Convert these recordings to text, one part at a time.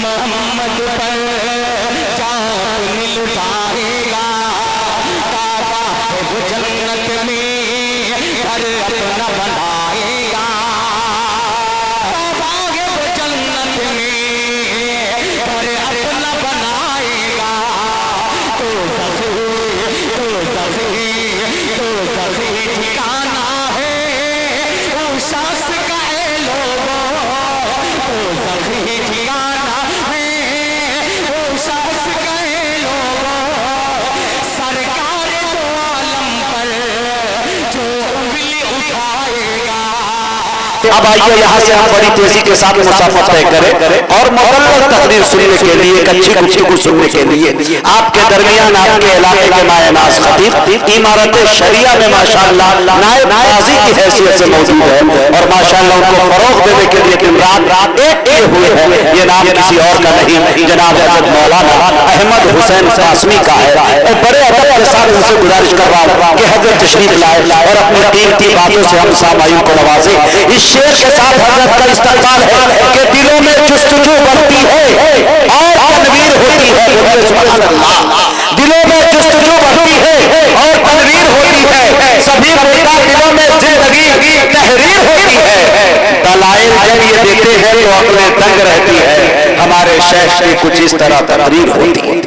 محمد پر جان لٹائے گا کعبہ وہ جنت میں گھر اپنا بنائے گا کعبہ وہ جنت میں گھر اپنا بنائے گا تو سخی ٹھکانا ہے اس شخص کا اے لوگوں تو سخی ٹھکانا ہے اس شخص کا اے لوگوں سرکار دو عالم پر جو انگلی اٹھائے گا۔ اب آئیے یہاں سے ہم بڑی تیزی کے ساتھ مسافت طے کریں اور مکمل تقریر سننے کے لیے ایک اچھی گفتگو سننے کے لیے آپ کے درمیان آپ کے علاقے کے مایہ ناز خطیب عمارت شریعہ میں ماشاءاللہ نائب قاضی کی حیثیت سے موجود ہے اور ماشاءاللہ ان کو فروغ دینے کے لیے دن رات ایک کیے ہوئے ہیں۔ یہ نام کسی اور کا نہیں جناب حضرت مولانا احمد حسین قاسمی کا ہے اور بڑے ادب کے ساتھ ان سے گزارش کر رہا ہوں کہ حضرت تشریف لائے اور اپنی قیمتی باتوں سے ہم سامعین کو نوازیں۔ اس شعر کے ساتھ حضرت کا استقبال ہے کہ دلوں میں جستجو بڑھتی ہے اور تنویر ہوتی ہے۔ سبحان اللہ، دلوں میں جستجو بڑھتی ہے اور تنویر ہوتی ہے، سبھی بیٹا دلوں میں زندگی تحریر ہوتی ہے۔ دلائل جب یہ دیتے ہیں تو اپنے دنگ رہتی ہے، ہمارے شیخ کی کچھ اس طرح تقریر ہوتی ہے۔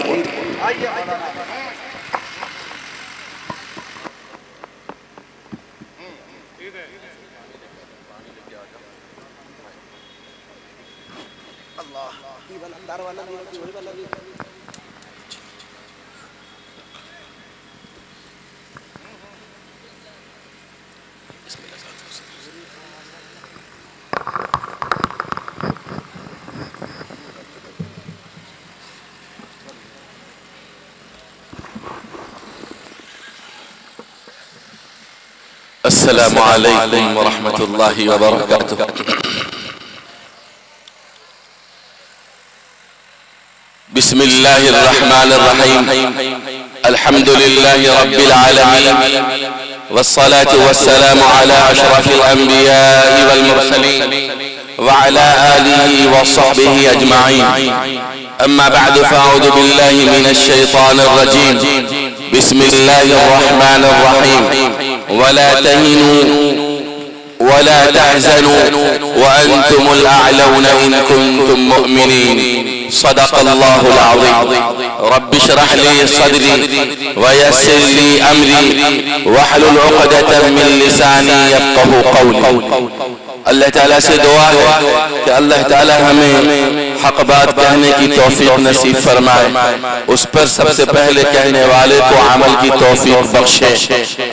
السلام علیکم ورحمۃ اللہ وبرکاتہ۔ بسم اللہ الرحمن الرحیم، الحمد للہ رب العالمین والصلاة والسلام على اشرف الانبیاء والمرسلین وعلى آلہ وصحبہ اجمعین، اما بعد فاعوذ باللہ من الشیطان الرجیم، بسم اللہ الرحمن الرحیم، ولا تهنوا ولا تحزنوا وأنتم الأعلون إن كنتم مؤمنين، صدق الله العظيم۔ رب اشرح لي صدري ويسر لي أمري واحلل عقدة من لساني يفقهوا قولي۔ اللہ تعالیٰ سے دعا ہے کہ اللہ تعالیٰ ہمیں حق بات کہنے کی توفیق نصیب فرمائے، اس پر سب سے پہلے کہنے والے کو عمل کی توفیق بخشے۔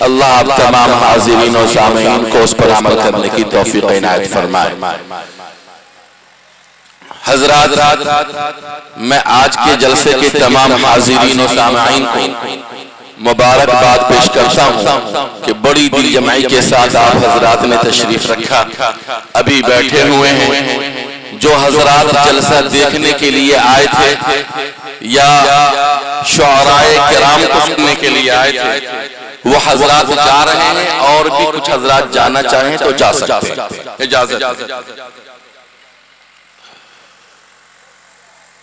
اللہ آپ تمام حاضرین و سامعین کو اس پر عمل کرنے کی توفیق عنایت فرمائے۔ حضرات، میں آج کے جلسے کے تمام حاضرین و سامعین کو مبارکباد پیش کرتا ہوں کہ بڑی دل جمعی کے ساتھ آپ حضرات نے تشریف رکھا۔ ابھی بیٹھے ہوئے ہیں جو حضرات جلسہ دیکھنے کے لیے آئے تھے یا شعراء کرام کو سننے کے لیے آئے تھے، وہ حضرات جا رہے ہیں اور بھی کچھ حضرات جانا چاہیں تو جا سکتے ہیں، اجازت۔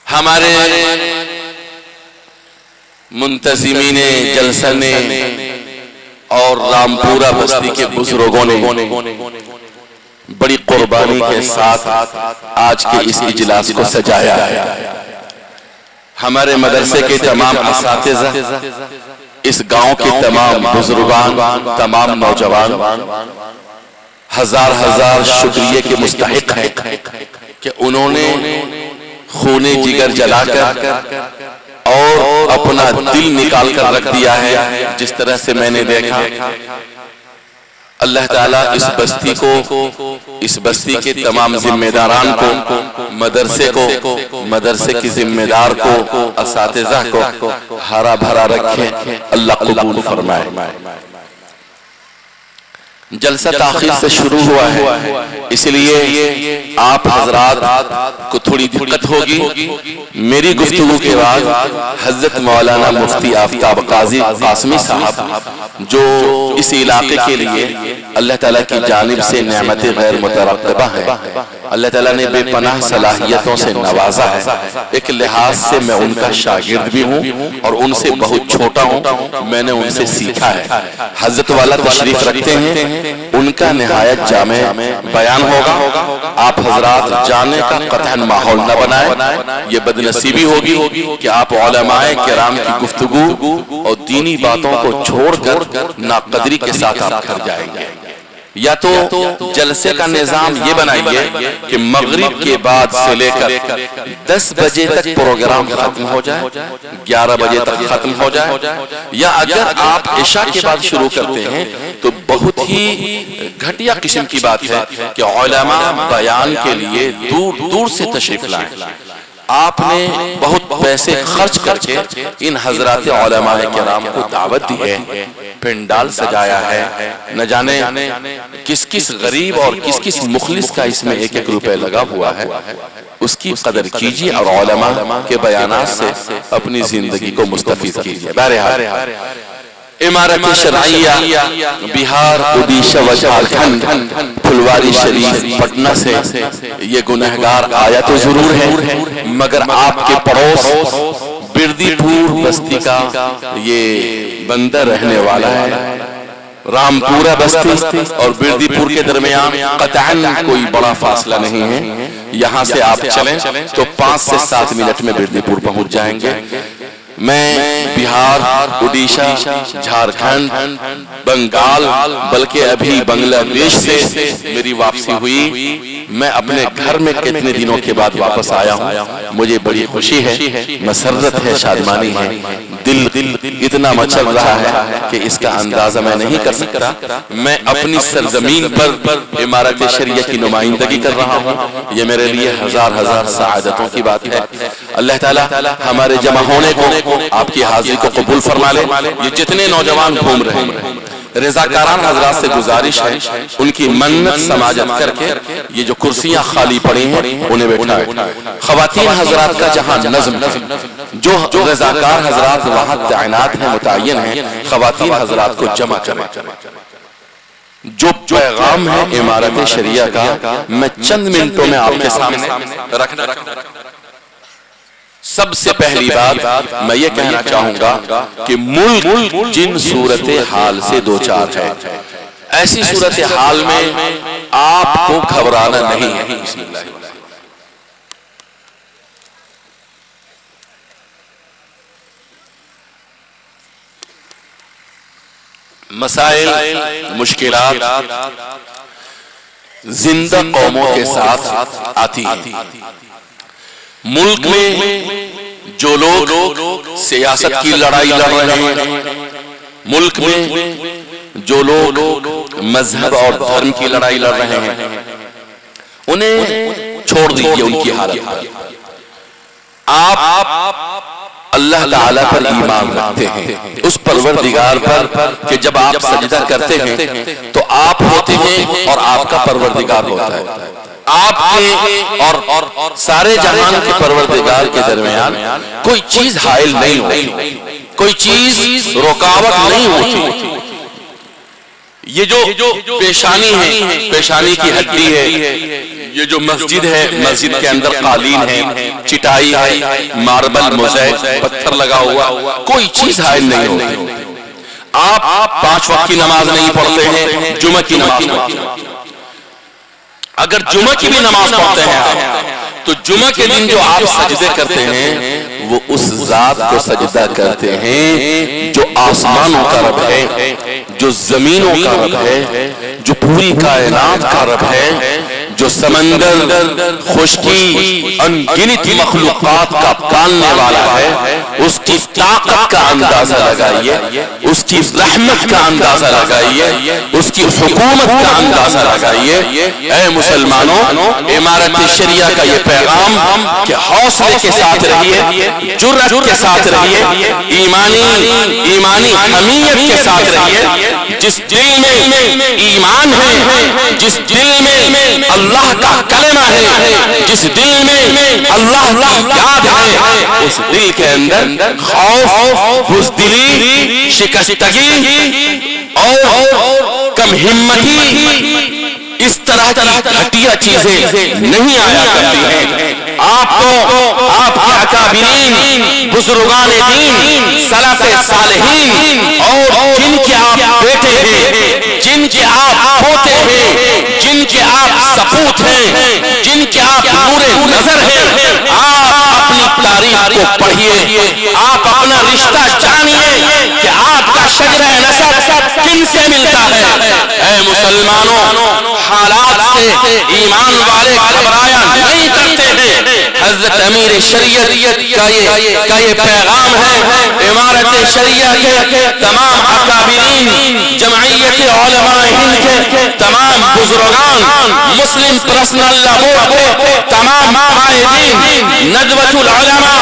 ہمارے منتظمین جلسہ نے اور رامپورہ بستی کے بزرگوں نے بڑی قربانی کے ساتھ آج کے اس اجلاس کو سجایا ہے۔ ہمارے مدرسے کے تمام اساتذہ، اس گاؤں کے تمام بزرگان، تمام نوجوان ہزار ہزار شکریہ کے مستحق ہیں کہ انہوں نے خون جگر جلا کر اور اپنا دل نکال کر رکھ دیا ہے۔ جس طرح سے میں نے دیکھا، اللہ تعالیٰ اس بستی کو، اس بستی کے تمام ذمہ داران کو، مدرسے کو، مدرسے کی ذمہ دار کو، اساتذہ کو ہرا بھرا رکھے، اللہ قبول فرمائے۔ جلسہ تاخیر سے شروع ہوا ہے، اس لیے آپ حضرات کو تھوڑی دقت ہوگی۔ میری گفتگو کے بعد حضرت مولانا مفتی آفتاب قاضی قاسمی صاحب، جو اس علاقے کے لیے اللہ تعالیٰ کی جانب سے نعمت غیر مترقبہ ہے، اللہ تعالیٰ نے بے پناہ صلاحیتوں سے نوازا ہے. ایک لحاظ سے میں ان کا شاگرد بھی ہوں اور ان سے بہت چھوٹا ہوں. میں نے ان سے سیکھا ہے. حضرت والا تشریف رکھتے ہیں, ان کا نہایت جامع بیان ہوگا. آپ حضرات جانے کا قطعاً ماحول نہ بنائیں. یہ بدنصیبی ہوگی کہ آپ علماء کرام کی گفتگو اور دینی باتوں کو چھوڑ کر ناقدری کے ساتھ آپ گھر جائیں گے. یا تو جلسے کا نظام یہ بنائیے کہ مغرب کے بعد سے لے کر 10 بجے تک پروگرام ختم ہو جائے, 11 بجے تک ختم ہو جائے. یا اگر آپ عشاء کے بعد شروع کرتے ہیں تو بہت ہی گھٹیا قسم کی بات ہے کہ علماء بیان کے لیے دور دور سے تشریف لائیں. آپ نے بہت پیسے خرچ کر کے ان حضرات علماء کرام کو دعوت دی ہے, پنڈال سجایا ہے. نہ جانے کس کس غریب اور کس کس مخلص کا اس میں 1-1 روپے لگا ہوا ہے. اس کی قدر کیجیے اور علماء کے بیانات سے اپنی زندگی کو مستفید کیجیے. بہرحال امارت شرعیہ بہار, اڈیشہ و جھارکھنڈ, پھلواری شریف, پٹنہ سے یہ گنہگار آیا تو ضرور ہے, مگر آپ کے پڑوس بردی پور بستی کا یہ بندہ رہنے والا ہے. رامپورہ بستی اور بردی پور کے درمیان قطعاً کوئی بڑا فاصلہ نہیں ہے. یہاں سے آپ چلیں تو 5 سے 7 منٹ میں بردی پور پہنچ جائیں گے. میں بہار, اڈیشہ, جھارکھنڈ, بنگال, بلکہ ابھی بنگلہ دیش سے میری واپسی ہوئی. میں اپنے گھر میں کتنے دنوں کے بعد واپس آیا ہوں. مجھے بڑی خوشی ہے, مسرت ہے, شادمانی ہے. دل اتنا مچل رہا ہے کہ اس کا اندازہ میں نہیں کر سکتا. میں اپنی سرزمین پر امارت شریعہ کی نمائندگی کر رہا ہوں. یہ میرے لیے ہزار سعادتوں کی بات ہے. اللہ تعالیٰ ہمارے جمع ہونے کو, آپ کی حاضری کو قبول فرما لے. یہ جتنے نوجوان گھوم رہے ہیں, رضاکاران حضرات سے گزارش ہے ان کی منت سماجت کر کے یہ جو کرسیاں خالی پڑی ہیں انہیں بیٹھائیں. خواتین حضرات کا جہاں نظم جو رضاکار حضرات وہاں تعینات ہیں, متعین ہیں, خواتین حضرات کو جمع کریں. جو پیغام ہے امارت شریعہ کا میں چند منٹوں میں آپ کے سامنے رکھنا. سب سے پہلی بات میں یہ کہنا چاہوں گا کہ ملک جن صورتحال سے دوچار ہے, ایسی صورتحال میں آپ کو گھبرانا نہیں ہے. بسم اللہ. مسائل, مشکلات زندہ قوموں کے ساتھ آتی ہیں. ملک میں جو لوگ سیاست کی لڑائی لڑ رہے ہیں, ملک میں جو لوگ مذہب اور دھرم کی لڑائی لڑ رہے ہیں, انہیں چھوڑ دیجئے ان کی حالت. آپ اللہ تعالیٰ پر ایمان رکھتے ہیں, اس پروردگار پر کہ جب آپ سجدہ کرتے ہیں تو آپ ہوتے ہیں اور آپ کا پروردگار ہوتا ہے. آپ کے اور سارے جہان کے پروردگار کے درمیان کوئی چیز حائل نہیں ہوتی, کوئی چیز رکاوٹ نہیں ہوتی. یہ جو پیشانی ہے, پیشانی کی ہڈی ہے, یہ جو مسجد ہے, مسجد کے اندر قالین ہے, چٹائی ہے, ماربل, موزیک, پتھر لگا ہوا, کوئی چیز حائل نہیں ہوتی. آپ 5 وقت کی نماز نہیں پڑھتے ہیں, جمعہ کی نماز پڑھتے ہیں. اگر جمعہ کی بھی نماز پڑھتے ہیں تو جمعہ کے دن جو آپ سجدے کرتے ہیں وہ اس ذات کو سجدہ کرتے ہیں جو آسمانوں کا رب ہے, جو زمینوں کا رب ہے, جو پوری کائنات کا رب ہے, جو سمندر, خشکی, انگنت مخلوقات کا پالنے والا ہے. اس کی طاقت کا اندازہ لگائیے, اس کی رحمت کا اندازہ لگائیے, اس کی حکومت کا اندازہ لگائیے. اے مسلمانوں, امارت شریعہ کا یہ پیغام کہ حوصلے کے ساتھ رہیے, جرأت کے ساتھ رہیے, ایمانی حمیت کے ساتھ رہیے. جس دل میں ایمان ہے, جس دل میں اللہ کا کلمہ ہے, جس دل میں اللہ کی یاد ہے, اس دل کے اندر خوف, بزدلی, شکستگی اور کم ہمتی اس طرح کی گھٹیا چیزیں نہیں آیا کرتی ہیں۔ آپ کو آپ کے اکابرین بزرگان دین سلف صالحین اور جن کے آپ بیٹے ہیں، جن کے آپ پوتے ہیں، جن کے آپ سپوت ہیں، جن کے آپ نور نظر ہیں، آپ اپنی تاریخ کو پڑھیے، آپ اپنا رشتہ جانیے کہ آپ کا شجرہ نسب کن سے ملتا ہے۔ اے مسلمانوں، حالات سے ایمان والے گھبرایا نہیں کرتے ہیں۔ حضرت امیر شریعت کا یہ پیغام ہے۔ امارت شریعہ کے تمام اکابرین، جمعیت علماء ہند کے تمام بزرگان، مسلم پرسنل لا بورڈ کے تمام قائدین، ندوۃ العلماء،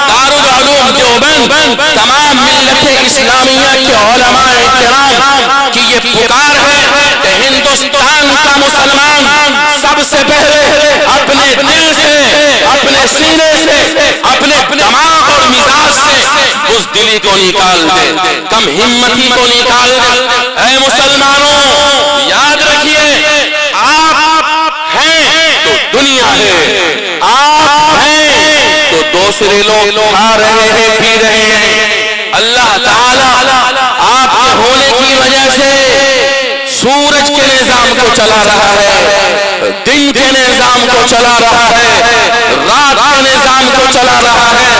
دارالعلوم دیوبند، تمام ملت اسلامیہ کے علماء کرام کی یہ پکار ہے کہ ہندوستان کا مسلمان سب سے پہلے اپنے دل سے، اپنے سینے سے، اپنے دماغ اور مزاج سے اس دلی کو نکال دے، کم ہمتی کو نکال دے۔ اے مسلمانوں، یاد رکھیے، آپ ہیں تو دنیا ہے، آپ ہیں تو دوسرے لوگ کھا رہے ہیں، پی رہے ہیں۔ اللہ تعالیٰ آپ کے ہونے کی وجہ سے سورج کے نظام کو چلا رہا ہے، دن کے نظام کو چلا رہا ہے، رات کے نظام کو چلا رہا ہے۔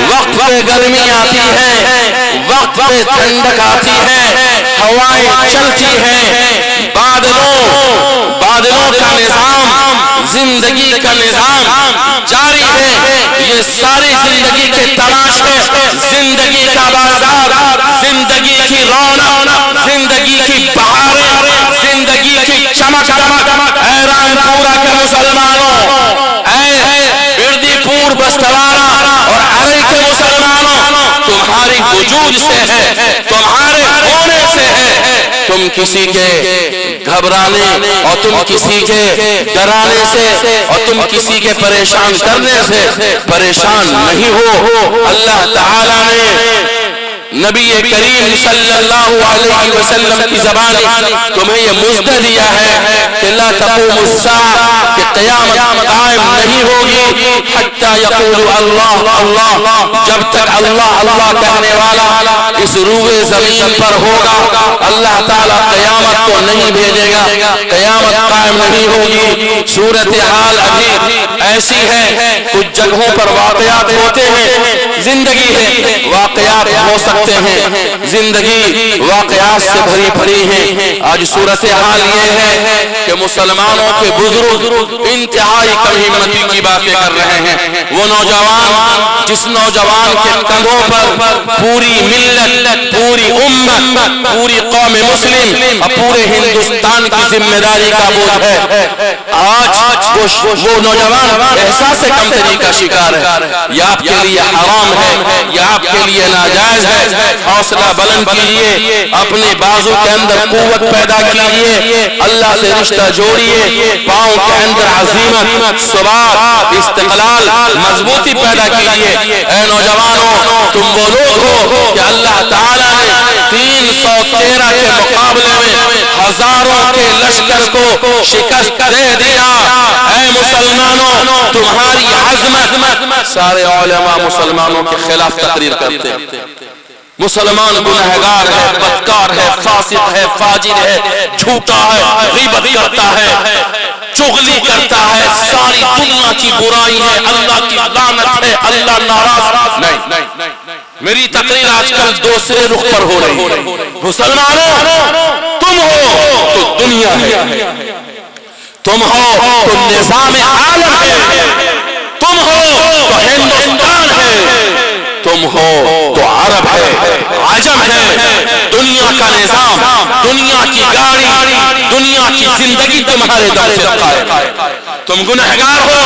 وقت پہ گرمی آتی ہے، وقت پہ ٹھنڈک آتی ہے، ہوائیں چلتی ہیں، بادلوں کا نظام، زندگی کا نظام جاری ہے۔ یہ ساری زندگی کے تماشے، زندگی کا بازار، زندگی کی رونق، زندگی کی بہاریں، زندگی کی چمک دمک، اے رامپورہ کے مسلمانوں، اے بردی پور بستوارہ اور عرئی کے مسلمانوں، تمہاری وجود سے ہے، تمہارے ہونے سے ہے۔ تم کسی کے گھبرانے اور تم کسی کے ڈرانے سے اور تم کسی کے پریشان کرنے سے پریشان نہیں ہو۔ اللہ تعالیٰ نے نبی کریم صلی اللہ علیہ وسلم کی زبان تمہیں یہ مژدہ دیا ہے کہ لا تقوم الساعہ، کہ قیامت قائم نہیں ہوگی حتی یقول اللہ اللہ، جب تک اللہ اللہ کہنے والا اس روئے زمین پر ہوگا، اللہ تعالیٰ قیامت کو نہیں بھیجے گا، قیامت قائم نہیں ہوگی۔ صورتحال ابھی ایسی ہے، کچھ جگہوں پر واقعات ہوتے ہیں، زندگی ہے، واقعات ہو سکتے ہیں، زندگی واقعات سے بھری بھری ہے۔ آج صورتحال یہ ہے کہ مسلمانوں کے بزرگ انتہائی کم ہمتی کی باتیں کر رہے ہیں۔ وہ نوجوان جس نوجوان کے کندھوں پر پوری ملت، پوری امت، پوری قوم مسلم اور پورے ہندوستان کی ذمہ داری کا بوجھ ہے، آج وہ نوجوان احساس کمتری کا شکار ہے۔ یہ آپ کے لیے حرام ہے، یہ آپ کے لیے ناجائز ہے۔ حوصلہ بلند کیجئے، اپنے بازو کے اندر قوت پیدا کیجئے، اللہ سے رشتہ جوڑیے، پاؤں کے اندر عزیمت، ثبات، استقلال، مضبوطی پیدا کیجئے۔ اے نوجوانوں، تم وہ لوگ ہو کہ اللہ تعالیٰ نے 313 کے مقابلے میں ہزاروں کے لشکر کو شکست دے دیا۔ اے مسلمانوں، تمہاری عظمت، سارے علماء مسلمانوں کے خلاف تقریر کرتے ہیں۔ مسلمان گنہگار ہے، بدکار ہے، فاسق ہے، فاجر ہے، جھوٹا ہے، غیبت کرتا ہے، چغلی کرتا ہے، ساری دنیا کی برائی ہے، اللہ کی لعنت ہے، اللہ ناراض نہیں۔ میری تقریر آج کل دوسرے رخ پر ہو رہی ہے۔ مسلمانوں، تم ہو تو دنیا ہے، تم ہو تو نظام عالم ہے، تم ہو تو ہندوستان ہے، تم ہو تو عرب ہے، عجم ہے۔ دنیا کا نظام، دنیا کی گاڑی، دنیا کی زندگی تمہارے دم سے قائم ہے۔ تم گنہگار ہو،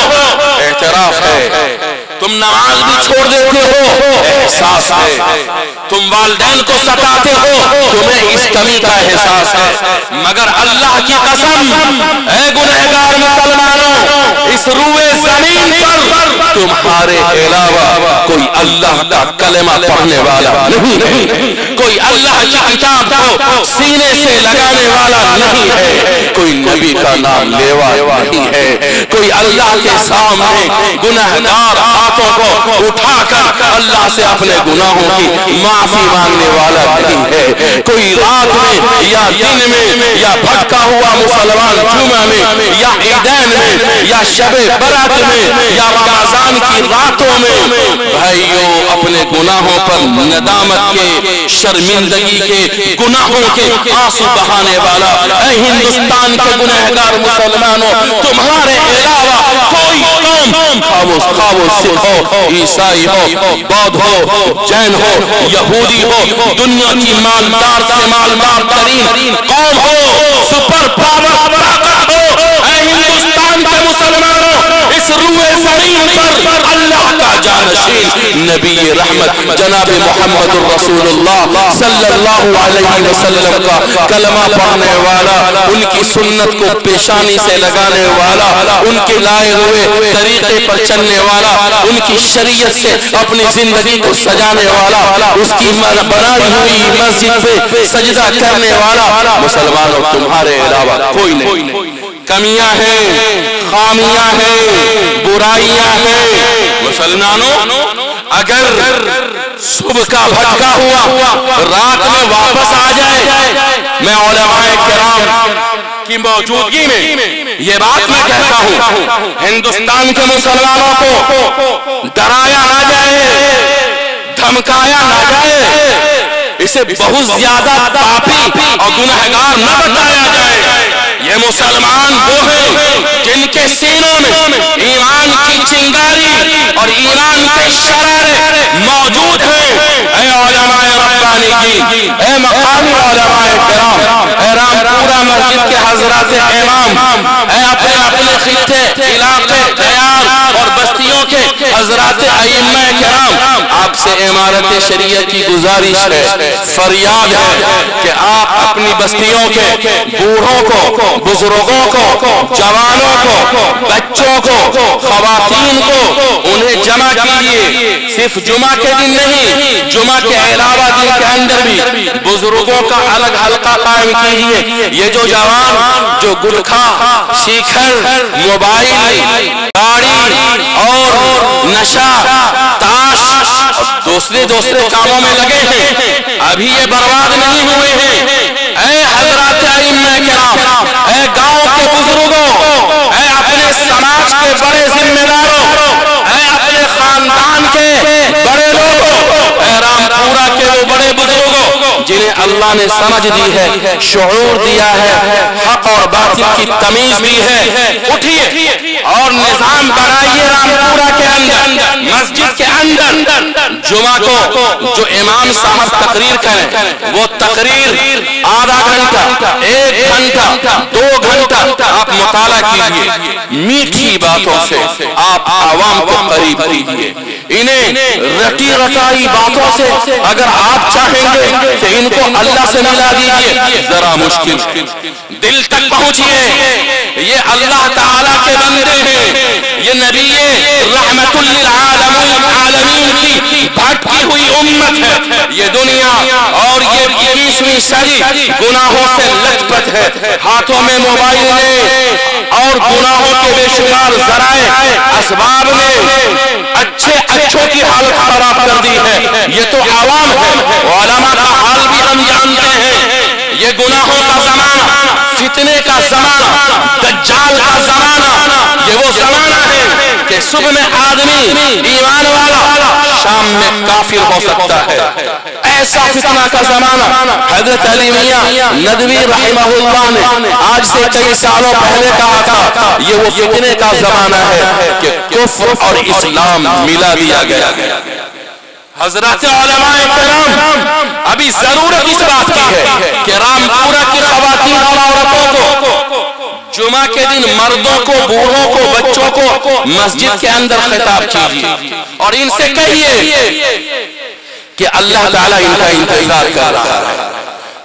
اعتراف ہے۔ تم نماز بھی چھوڑ دیتے ہو، احساس ہے۔ تم والدین کو ستاتے ہو، تمہیں اس کمی کا احساس ہے۔ مگر اللہ کی قسم، اے گنہگار مسلمانوں، اس روئے زمین پر تمہارے علاوہ کوئی اللہ کا کلمہ پڑھنے والا نہیں ہے، کوئی اللہ کی کتاب کو سینے سے لگانے والا نہیں ہے، کوئی نبی کا نام لیوا نہیں ہے، کوئی اللہ کے سامنے گناہگار ہاتھوں کو اٹھا کر اللہ سے اپنے گناہوں کی معافی مانگنے والا نہیں ہے، کوئی رات میں یا دن میں یا بھٹکا ہوا مسلمان جمعہ میں یا عیدین میں یا شب برات میں یا رمضان کی راتوں میں بھائیوں اپنے گناہوں پر ندامت کے، شرمندگی کے، گناہوں کے آنسو بہانے والا اے ہندوستان کے گناہگار مسلمانوں، تمہارے علاوہ کوئی قوم، خواہ وہ سکھ ہو، عیسائی ہو، بودھ ہو، جین ہو، یہودی ہو، دنیا کی مالدار سے مالدار ترین قوم ہو، سپر پاور طاقت ہو، اے ہندوستان کے مسلمانوں، اس روئے زمین پر اللہ کا جانشین نبی رحمت جناب محمد الرسول اللہ صلی اللہ علیہ وسلم کا کلمہ پڑھنے والا، ان کی سنت کو پیشانی سے لگانے والا، ان کے لائے ہوئے طریقے پر چلنے والا، ان کی شریعت سے اپنی زندگی کو سجانے والا، اس کی بنائی ہوئی مسجد پہ سجدہ کرنے والا، مسلمانوں تمہارے علاوہ کوئی نہیں۔ کمیاں ہیں، خامیاں ہیں، برائیاں ہیں، مسلمانوں اگر صبح کا بھٹکا ہوا رات میں واپس آ جائے، میں علماء کرام کی موجودگی میں یہ بات میں کہتا ہوں، ہندوستان کے مسلمانوں کو ڈرایا نہ جائے، دھمکایا نہ جائے، اسے بہت زیادہ پاپی اور گناہگار نہ بتایا جائے۔ یہ مسلمان وہ ہیں جن کے سینوں میں ایمان کی چنگاری اور ایمان کے شرارے موجود ہیں۔ اے علماء ربانی کی، اے مقامی علماء کرام، اے رامپورہ مسجد کے حضرات امام، اے اپنے اپنے خطے، علاقے، دیار اور بستیوں کے حضرات ائمہ کرام، آپ سے امارت شریعت کی گزارش ہے، فریاد ہے کہ آپ اپنی بستیوں کے بوڑھوں کو، بزرگوں کو، جوانوں کو، بچوں کو، خواتین کو انہیں جمع کیجئے، صرف جمعہ کے دن نہیں، جمعہ کے علاوہ دن کے اندر بھی بزرگوں کا الگ حلقہ قائم کیجئے۔ یہ جو جوان جو گلکھا، شیکھر، موبائل، گاڑی اور نشہ، تاش دوسرے کاموں میں لگے ہیں، ابھی یہ برباد نہیں ہوئے ہیں۔ اے حضرات ائمہ کرام، اے گاؤں کے بزرگوں، اے اپنے سماج کے بڑے ذمہ داروں، اے اپنے خاندان کے بڑے لوگوں، اے رامپورہ کے وہ بڑے بزرگوں جنہیں اللہ نے سمجھ دی ہے، شعور دیا ہے، حق اور باطل کی تمیز دی ہے، اٹھیے اور نظام بنائیے رامپورہ کے اندر، مسجد کے اندر جمعہ کو جو امام صاحب تقریر کریں، وہ تقریر آدھا گھنٹہ، 1 گھنٹہ، 2 گھنٹہ آپ مطالعہ کیجئے، میٹھی باتوں سے آپ عوام کو قریب کیجئے، انہیں رٹی رٹائی باتوں سے اگر آپ چاہیں گے کہ ان کو اللہ سے ملا دیجئے، ذرا مشکل، دل تک پہنچیے، یہ اللہ تعالیٰ کے بندے ہیں، یہ نبی رحمت للعالمین کی بھٹکی ہوئی امت ہے، یہ دنیا اور یہ 21ویں صدی گناہوں سے لت پت ہے، ہاتھوں میں موبائل نے اور گناہوں کے بے شمار ذرائع اسباب نے اچھوں کی حالت خراب کر دی ہے۔ یہ تو عوام ہے، علماء کا حال بھی ہم جانتے ہیں، یہ گناہوں کا زمانہ، فتنے کا زمانہ، دجال کا زمانہ، یہ وہ زمانہ ہے کہ صبح میں آدمی ایمان والا، شام میں کافر ہو سکتا ہے، ایسا فتنہ کا زمانہ۔ حضرت علی میاں ندوی رحمہ اللہ نے آج سے کئی سالوں پہلے کہا تھا، یہ وہ فتنے کا زمانہ ہے کہ کفر اور اسلام ملا دیا گیا۔ حضرات علماء کرام، ابھی ضرورت اس بات کی ہے کہ رامپورہ کی خواتین اور عورتوں کو جمعہ کے دن مردوں کو، بوڑھوں کو، بچوں کو مسجد کے اندر خطاب کیجیے اور ان سے کہیے کہ اللہ تعالیٰ ان کا انتظار کر رہا ہے۔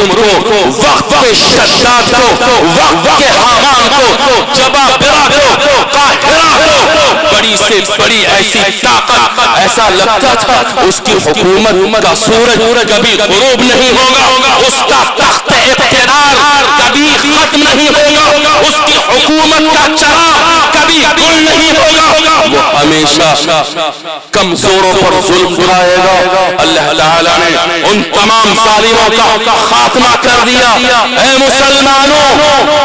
نمرود کو، وقت کے شداد کو، وقت کے حامان کو، جبابرہ کو، قاہرہ کو، بڑی سے بڑی ایسی طاقت، ایسا لگتا تھا اس کی حکومت کا سورج کبھی غروب نہیں ہوگا، اس کا تخت اقتدار کبھی ختم نہیں ہوگا، اس کی حکومت کا چراغ کبھی گل نہیں ہوگا، وہ ہمیشہ کمزوروں پر ظلم اٹھائے گا۔ اللہ تعالیٰ نے ان تمام ظالموں کا خاتمہ کر دیا۔ اے مسلمانوں،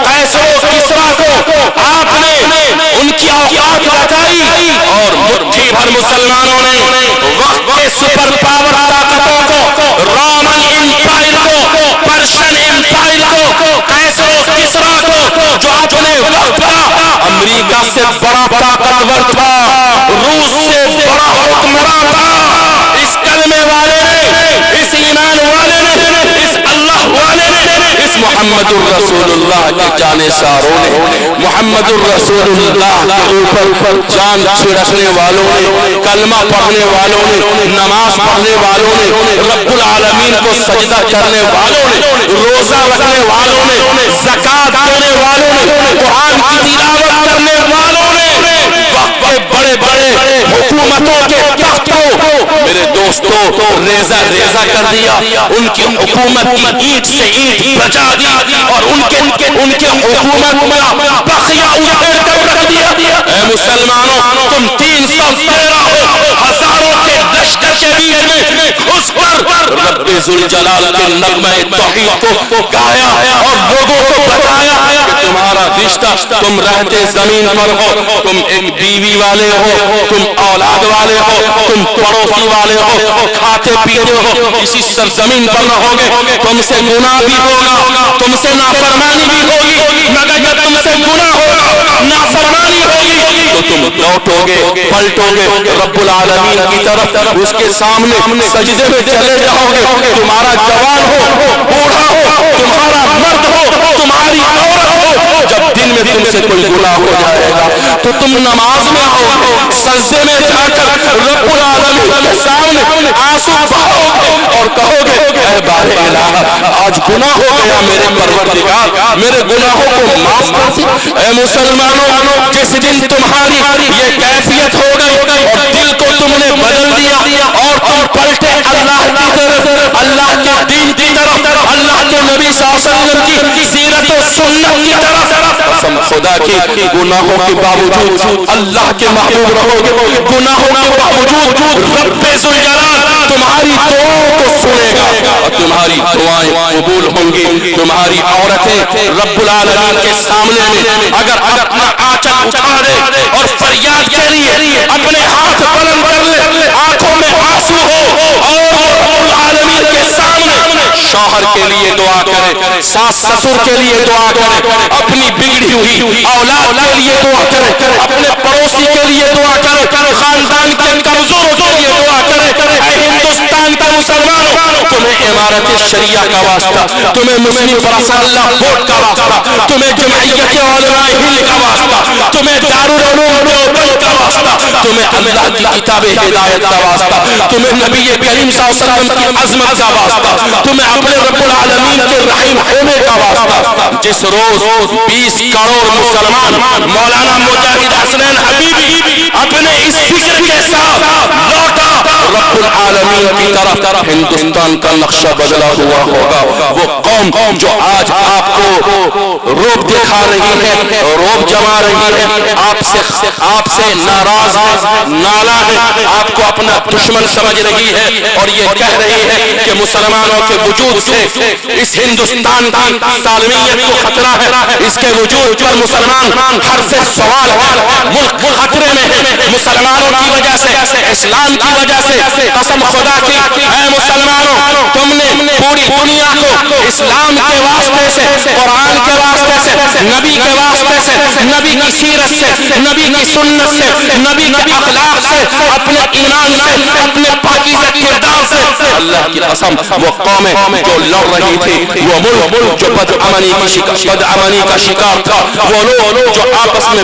قیصر و کسریٰ کو آپ نے ان کی اوقات بتائی اور مٹھی بھر مسلمانوں نے وقت کے سپر پاور طاقتوں کو، رومن امپائر کو، پرشین امپائر کو، قیصر و کسریٰ کو، جو اپنے وقت کا امریکہ سے بڑا طاقتور تھا، روس سے بڑا حکمران تھا، اس کلمے والے نے، اس ایمان والے نے، اس اللہ والے نے، اس محمد الرسول اللہ کے جانثاروں نے، محمد الرسول اللہ کے اوپر جان چھڑکنے والوں نے، کلمہ پڑھنے والوں نے، نماز پڑھنے والوں نے، رب العالمین کو سجدہ کرنے والوں نے، روزہ رکھنے والوں نے، زکوٰۃ دینے والوں نے، قرآن کی تلاوت کرنے والوں نے، وقت کے بڑے بڑے حکومتوں کے تخت کو میرے دوستوں ریزہ ریزہ کر دیا، ان کی حکومت کی اینٹ سے اینٹ بچا دی اور ان کے حکومت کا بقیہ اجھیڑ کر رکھ دیا۔ اے مسلمانوں، تم 313 ہو، ہزاروں کے لشکر کے بیچ میں گھس کر رب ذوالجلال کے نغمہ توحید کو گایا اور لوگوں کو بتایا کہ تمہارا رشتہ، تم رہتے زمین پر ہو، تم ایک بیوی والے ہو، تم اولاد والے ہو، تم پڑوسی والے ہو، کھاتے پیتے ہو، اسی سرزمین پر نہ ہوگے، تم سے گناہ بھی ہوگا، تم سے نافرمانی بھی ہوگی، مگر جب تم سے گناہ ہوگا، نافرمانی ہوگی تو تم لوٹو گے، پلٹو گے رب العالمین کی طرف، اس کے سامنے سجدے میں چلے جاؤ گے، تمہارا جوان ہو، بوڑھا ہو، تمہارا مرد ہو، تمہاری عورت ہو، جب دن میں تم سے کوئی گناہ ہو جائے گا تو تم نماز میں ہو، سجدے میں جا کر رب العالمین کے سامنے آنسو بہاؤ گے اور کہو گے اے بار الہ، آج گناہ ہو گیا میرے پروردگار، میرے گناہوں کو معاف کر دے۔ اے مسلمانوں، جس دن تمہاری یہ کیفیت ہو گئی اور دل کو تم نے بدل دیا اور تم پلٹے اللہ کی طرف، اللہ کے دین کی طرف، اللہ کے نبی صلی اللہ علیہ وسلم کی سیرت و سنت کی طرف، قسم خدا کی گناہوں کے باوجود اللہ کے محبوب رہو گے، گناہوں کے باوجود رب ذوالجلال تمہاری دعاؤں کو سنے گا اور تمہاری دعائیں قبول ہوں گی۔ تمہاری عورتیں رب العالمین کے سامنے میں اگر اپنا آنچل اٹھا دے اور فریاد کے لیے اپنے ہاتھ بلند کر لے، آنکھوں میں آنسو ہو اور رب العالمین کے سامنے شوہر کے لیے دعا کرے، ساس سسر کے لیے دعا کرے، اپنی بگڑی ہوئی اولاد کے لیے دعا کرے، اپنے پڑوسی کے لیے دعا کرے، خاندان کے کمزوروں کے لیے دعا کرے۔ اے ہندوستان کے مسلمانوں، تمہیں امارت شریعہ کا واسطہ، تمہیں مسلم برسا اللہ بورڈ کا واسطہ، تمہیں جمعیت علماء ہند کا واسطہ، تمہیں دارالعلوم دیوبند کا واسطہ، تمہیں اللہ کی کتاب ہدایت کا واسطہ، تمہیں نبی کریم صلی اللہ علیہ وسلم کی عظمت کا واسطہ، تمہیں اپنے رب العالمین کے رحیم ہونے کا واسطہ۔ جس روز 20 کروڑ مسلمان مولانا مجاہد حسنین حبیبی اپنے اس فکر کے ساتھ لوٹا رب العالمین کی طرف، ہندوستان کا نقشہ بدلا ہوا ہوگا۔ وہ قوم جو آج آپ کو روب دکھا رہی ہے، روب جما رہی ہے، آپ سے ناراض ہے، نالا ہے، آپ کو اپنا دشمن سمجھ رہی ہے اور یہ کہہ رہی ہے کہ مسلمانوں کے وجود سے اس ہندوستان کی سالمیت کو خطرہ ہے، اس کے وجود پر مسلمان حرف سوال ہے، ملک خطرے میں ہے مسلمانوں کی وجہ سے، اسلام کی وجہ سے۔ قسم خدا کی، اے مسلمانوں، تم نے پوری دنیا کو اسلام کے واسطے سے، قرآن کے واسطے سے، نبی کے واسطے سے، نبی کی سیرت سے، نبی کی سنت سے، نبی کے اخلاق سے، اپنے ایمان سے، اپنے پاکیزہ کردار سے اللہ کی قسم وہ قومیں جو لڑ رہی تھی، وہ ملک جو بدامنی کا شکار تھا، وہ لوگ جو آپس میں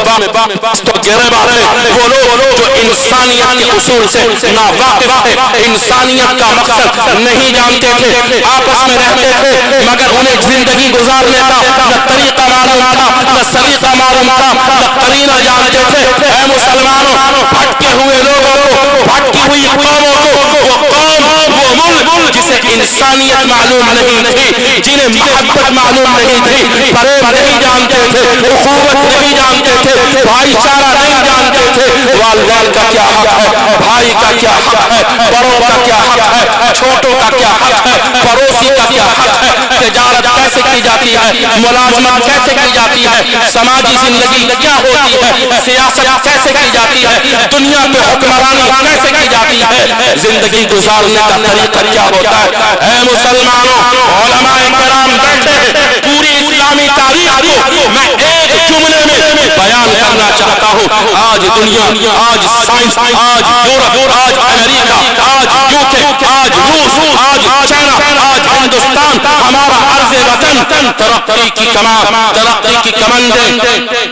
گریباں تھے، وہ لوگ جو انسانیت کے اصول سے ناواقف تھے، انسانیت کا مقصد نہیں جانتے تھے، آپس میں رہتے تھے مگر انہیں زندگی گزارنے کا نہ طریقہ معلوم تھا، نہ سلیقہ معلوم تھا، نہ قرینہ جانتے تھے۔ اے مسلمانوں، بھٹکے ہوئے لوگوں کو، بھٹکی ہوئی قوموں کو، وہ قوم، وہ ملک جسے انسانیت معلوم نہیں تھی، جنہیں محبت معلوم نہیں تھی، فریب نہیں جانتے تھے، اخوت نہیں جانتے تھے، بھائی چارہ نہیں جانتے تھے، والدین کا کیا حق ہے، بھائی کا کیا حق ہے، بڑوں کا کیا حق ہے، چھوٹوں کا کیا حق ہے، پڑوسی کا کیا حق ہے، تجارت کیسے کی جاتی ہے، ملازمت کیسے کی جاتی ہے، سماجی زندگی کیا ہوتی ہے، سیاست کیسے کی جاتی ہے، دنیا پہ حکمرانی کیسے کی جاتی ہے، زندگی گزارنے کا طریقہ کیا ہوتا ہے۔ اے مسلمانوں، علماء کرام بیٹھے ہیں، پوری اسلامی تاریخ کو میں ایک جملے میں بیان کرنا چاہتا ہوں۔ آج دنیا، آج سائنس، آج یورپ، آج امریکہ، آج یوکے، آج روس، آج چائنا، آج ہندوستان، ہمارا عرض وطن ترقی کی کمندیں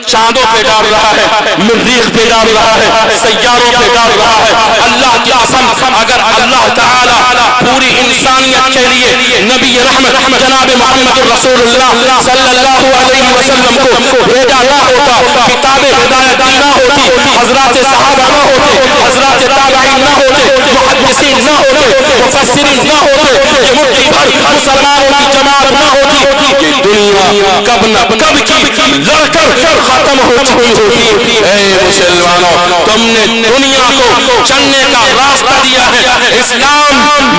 چاندوں پہ ڈال رہا ہے، مریخ پہ ڈال رہا ہے، سیاروں پہ ڈال رہا ہے۔ اللہ کی قسم، اگر اللہ تعالی پوری انسانیت کے لیے نبی رحمت جناب محمد رسول اللہ صلی اللہ علیہ وسلم کو بھیجا نہ ہوتا، کتاب ہدایت نہ ہوتی، حضرات صحابہ نہ ہوتے، حضرات تابعین نہ ہوتے، محدثین نہ ہوتے، مفسرین نہ ہوتے، یہ مٹھی بھر مسلمانوں کی جماعت نہ ہوتی، یہ دنیا کب نہ کب کی لڑ کر ختم ہو چکی ہوتی۔ اے مسلمانوں، تم نے دنیا کو چلنے کا راستہ دیا ہے۔ اسلام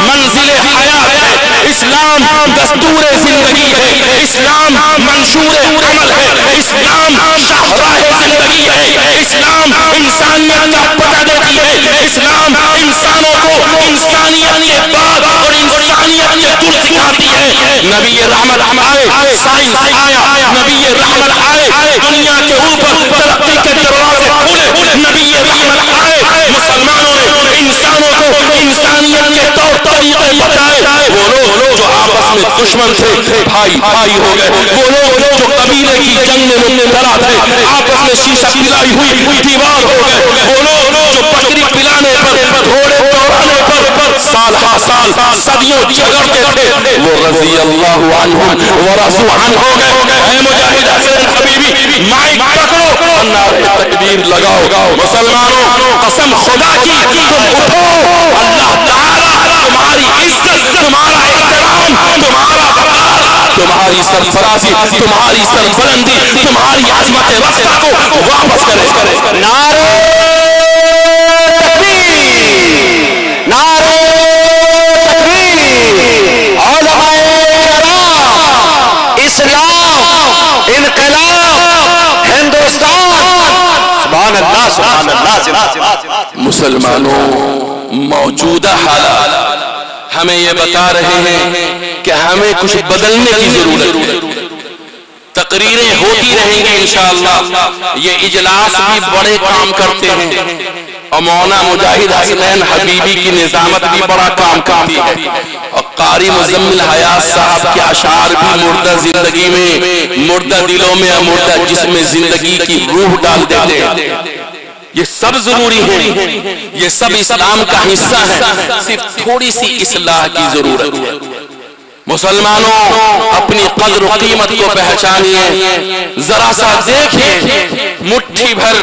منزل حیات ہے، اسلام دستور زندگی ہے، اسلام منشور عمل ہے، اسلام شاہراہ زندگی ہے، اسلام انسانیت کا پتہ دیتی ہے، اسلام انسانوں کو انسانیت کے بعد اور انسانیت کے دل سکھاتی ہے۔ نبی رحمت آئے، سائنس آیا، نبی رحمت آئے، دنیا کے اوپر ترقی کے دروازے کھولے، نبی رحمت آئے، مسلمانوں نے انسانوں کو انسانیت کے طور طریقے بتائے۔ وہ لوگ جو آپس میں دشمن تھے، بھائی بھائی ہو گئے، وہ لوگ جو قبیلے کی جنگ میں مبتلا تھے، آپس میں شیشہ پلائی ہوئی دیوار ہو گئے، وہ لوگ جو بکری پلانے پر، گھوڑے دوڑانے پر سال ہا سال صدیوں جھگڑتے تھے، وہ رضی اللہ عنہم ورضوا عنہ ہو گئے۔ اے مجاہد حسین حبیبی، مائک پکڑو، نعرہ تکبیر لگاؤ۔ مسلمانوں، قسم خدا کی، تم اٹھو، اللہ تعالیٰ تمہاری عزت، تمہارا احترام، تمہارا وقار، تمہاری سرفرازی، تمہاری سربلندی، تمہاری عظمت وسطیٰ کو واپس کرے۔ نعرہ تکبیر، نعرہ تکبیر، علماء کرام، اسلام، انقلاب، ہندوستان، سبحان اللہ، سبحان اللہ۔ مسلمانوں، موجودہ حالات ہمیں یہ بتا رہے ہیں کہ ہمیں کچھ بدلنے کی ضرورت ہے۔ تقریریں ہوتی رہیں گی انشاءاللہ، یہ اجلاس بھی بڑے کام کرتے ہیں، اور مولانا مجاہد حسین حبیبی کی نظامت بھی بڑا کام کرتی ہے، اور قاری مزمل حیات صاحب کے اشعار بھی مردہ زندگی میں، مردہ دلوں میں، مردہ جسم میں زندگی کی روح ڈال دیتے ہیں۔ یہ سب ضروری ہیں، یہ سب اسلام کا حصہ ہے، صرف تھوڑی سی اصلاح کی ضرورت ہے۔ مسلمانوں، اپنی قدر و قیمت کو پہچانیے، ذرا سا دیکھیں، مٹھی بھر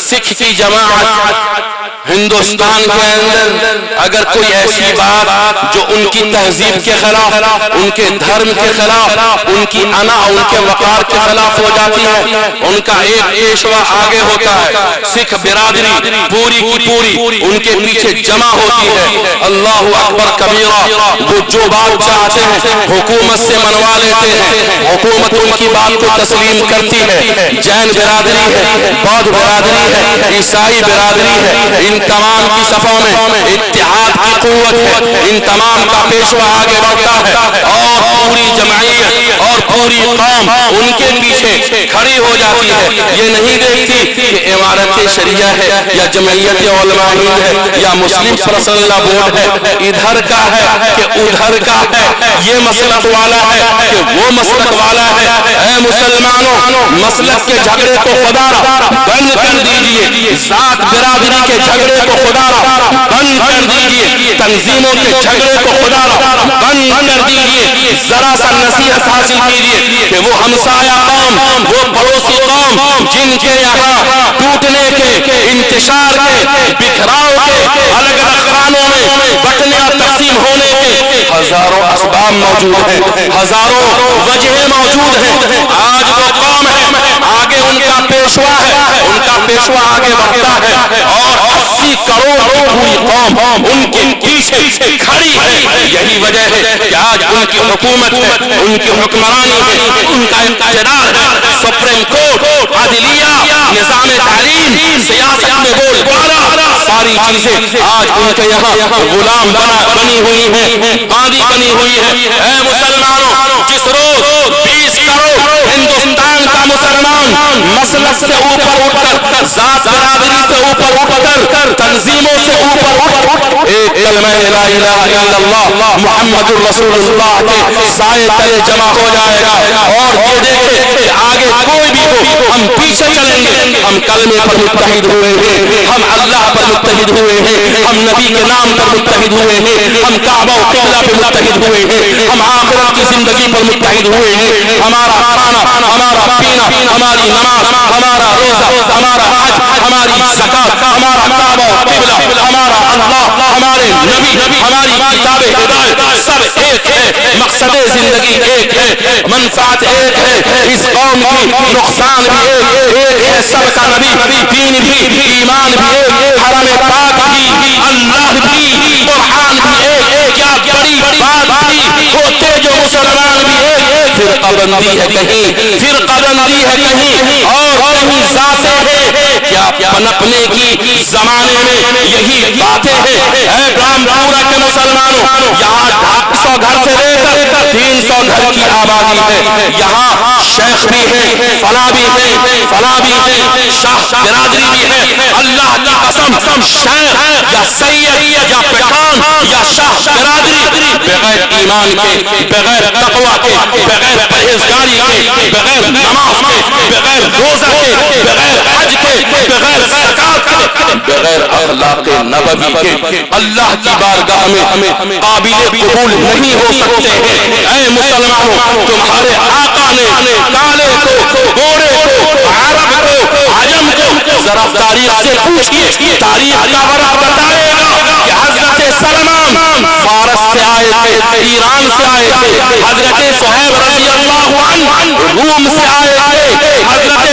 سکھ کی جماعت ہندوستان کے اندر اگر کوئی ایسی بات جو ان کی تہذیب کے خلاف، ان کے دھرم کے خلاف، ان کی انا، ان کے وقار کے خلاف ہو جاتی ہے، ان کا ایک پیشوا آگے ہوتا ہے، سکھ برادری پوری کی پوری ان کے پیچھے جمع ہوتی ہے۔ اللہ اکبر کبیرہ، وہ جو بات چاہتے ہیں حکومت سے منوا لیتے ہیں، حکومت ان کی بات کو تسلیم کرتی ہے۔ جین برادری ہے، بودھ برادری ہے، عیسائی برادری ہے، ان تمام کی صفوں میں اتحاد کی قوت ہے، ان تمام کا پیشوا آگے بڑھتا ہے اور پوری جمعیت اور پوری قوم ان کے پیچھے کھڑی ہو جاتی ہے. یہ نہیں دیکھتی کہ امارت شریعہ ہے یا جمعیت علماء ہند ہے یا مسلم پرسنل لا بورڈ ہے، ادھر کا ہے کہ ادھر کا ہے، یہ مسلک والا ہے کہ وہ مسلک والا ہے. اے مسلمانوں، مسلک کے جھگڑے کو خدا را بند کر دیجئے، ذات برادری کے جھگڑے کو خدا را بند کر دیجئے، تنظیموں کے جھگڑے کو خدا را بند کر دیجئے. ذرا سا نصیحت حاصل کیجئے کہ وہ ہمسایہ قوم، وہ پڑوسی قوم جن کے یہاں ٹوٹنے کے، انتشار کے، بکھراؤ کے، الگ الگ خانوں میں بٹنے اور تقسیم ہونے کے ہزاروں اسباب موجود ہیں، ہزاروں وجہیں موجود ہیں. آج وہ قوم ہے، آگے ان کا پیشوا ہے، ان کا پیشوا آگے بڑھتا ہے اور 80 کروڑ کی پوری قوم ان کے پیچھے کھڑی ہے. یہی وجہ ہے کہ آج ان کی حکومت ہے، ان کی حکمرانی ہے، ان کا اقتدار ہے. سپریم کورٹ، عدلیہ، نظام تعلیم، سیاست میں بول بالا، ساری چیزیں آج ان کے یہاں غلام بنی ہوئی ہیں، قاضی بنی ہوئی ہے. اے مسلمانوں، جس روز 20 کروڑ ہندوستان کا مسلمان مسلک سے اوپر اٹھ کر، ذات برادری سے اوپر اٹھ کر، تنظیموں سے اوپر اٹھ ایک کلمہ لا الہ الا اللہ محمد رسول اللہ کے سائے تلے جمع ہو جائے گا. اور یہ دیکھیں کہ آگے کوئی بھی ہو، ہم پیچھے چلیں گے. ہم کلمے پر متحد ہوئے ہیں، ہم اللہ پر متحد ہوئے ہیں، ہم نبی کے نام پر متحد ہوئے ہیں، ہم کعبہ و قبلہ پر متحد ہوئے ہیں، ہم آخرت کی زندگی پر متحد ہوئے ہیں. ہمارا کھانا، ہمارا پینا، ہماری نماز، ہمارا روزہ، ہمارا حج، ہماری زکات، ہمارا کعبہ و قبلہ، ہمارا اللہ، ہمارے نبی، ہماری کتاب ہدایت سب ایک ہے. مقصد زندگی ایک ہے، منفعت ایک ہے. اس قوم کی نقصان بھی ایک ہے. سب کا نبی، دین بھی، ایمان بھی ایک، حرم پاک بھی، اللہ بھی، قرآن بھی ایک. کیا بڑی بات تھی، ہوتے جو مسلمان بھی ایک. فرقہ بندی ہے کہیں، فرقہ بندی ہے کہیں، اور کہیں ذاتیں ہیں. کیا پنپنے کی زمانے میں یہی باتیں ہیں. اے برامپورہ کے مسلمانوں، یہاں 250 گھر سے لے کر 300 گھر کی آبادی ہے. یہاں شیخ بھی ہے، فلاں بھی ہے، فلاں بھی ہے، شاہ برادری بھی ہے. اللہ کی قسم، شیخ یا سید یا پٹھان یا شاہ برادری بغیر ایمان کے، بغیر تقوی کے، بغیر پرہیزگاری کے، بغیر نماز کے، بغیر روزہ کے، بغیر حج کے، بغیر زکات کے، بغیر اخلاق نبوی کے اللہ کی بارگاہ میں قابل قبول نہیں ہو سکتے ہیں. اے مسلمانوں، تمہارے آقا نے کالے کو، گورے کو، عرب کو، عجم کو ذرا تاریخ سے پوچھئے. تاریخ کا ورق بتائے گا کہ حضرت سلمان فارس سے آئے تھے، ایران سے آئے تھے. حضرت صہیب رضی اللہ عنہ روم سے آئے تھے. حضرت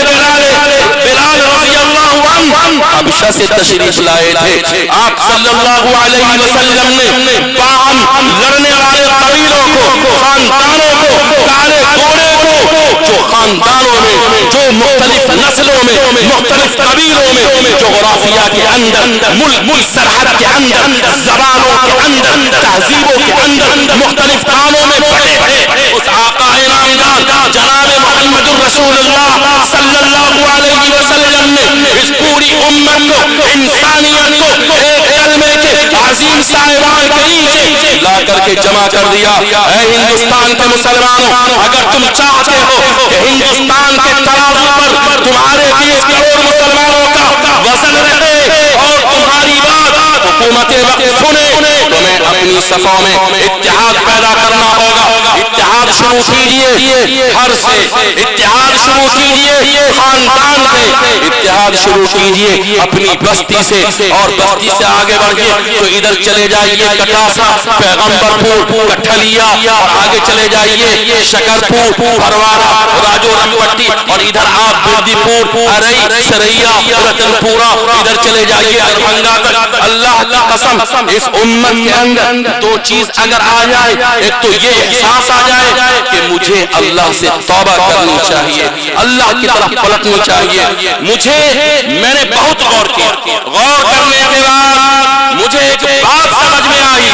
بلال رضی اللہ عنہ حبشہ سے تشریف لائے تھے. آپ صلی اللہ علیہ وسلم نے باہم لڑنے والے قبیلوں کو، خاندانوں کو، کالے گورے کو، جو خاندانوں میں، جو مختلف نسلوں میں، مختلف قبیلوں میں، جغرافیہ کے اندر، ملک سرحد کے اندر، زبانوں کے اندر، تہذیبوں کے اندر، مختلف کاموں میں بڑے بڑے اس آقا انعامدار جناب محمد رسول اللہ صلی اللہ علیہ وسلم نے اس پوری امت کو، انسانیت کو ایک کلمے کے عظیم سائبان کے نیچے لا کر کے جمع کر دیا. اے ہندوستان کے مسلمانوں، اگر تم چاہتے ہو کہ ہندوستان کے ترازو پر تمہارے 20 کروڑ مسلمانوں کا وزن رہے اور تمہاری بات حکومت وقت سنے، تمہیں اپنی صفوں میں اتحاد پیدا کرنا ہوگا. اتحاد شروع کیجئے، گھر سے اتحاد شروع کیجئے، خاندان سے اتحاد شروع کیجئے، اپنی بستی سے، اور بستی سے آگے بڑھئے تو ادھر چلے جائیے کٹاسا، پیغمبر پور، کٹھلیا، اور آگے چلے جائیے شکرپور، بھروارہ، راجو رنگپٹی، اور ادھر آپ بردی پور، ارئی، سریا، رتن پورا، ادھر چلے جائیے دربھنگا تک. اللہ کی قسم، اس امت کے اندر دو چیز اگر آ جائے، ایک تو یہ احساس آ جائے کہ مجھے اللہ سے توبہ کرنی چاہیے، اللہ کی طرف پلٹنی چاہیے. میں نے بہت غور کیا، غور کرنے کے بعد مجھے ایک بات سمجھ میں آئی